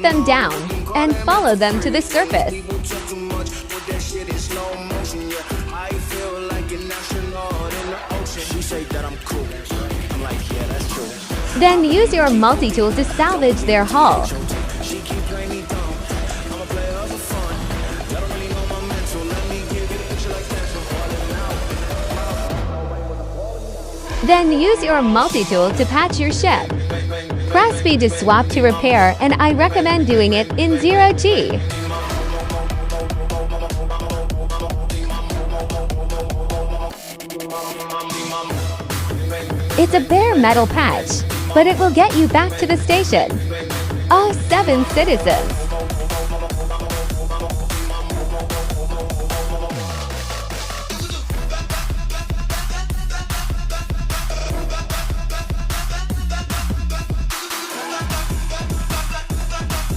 them down and follow them to the surface. Then use your multi-tool to salvage their hull. Then use your multi-tool to patch your ship. Press B to swap to repair, and I recommend doing it in 0G. It's a bare metal patch, but it will get you back to the station. Oh, 7 citizens.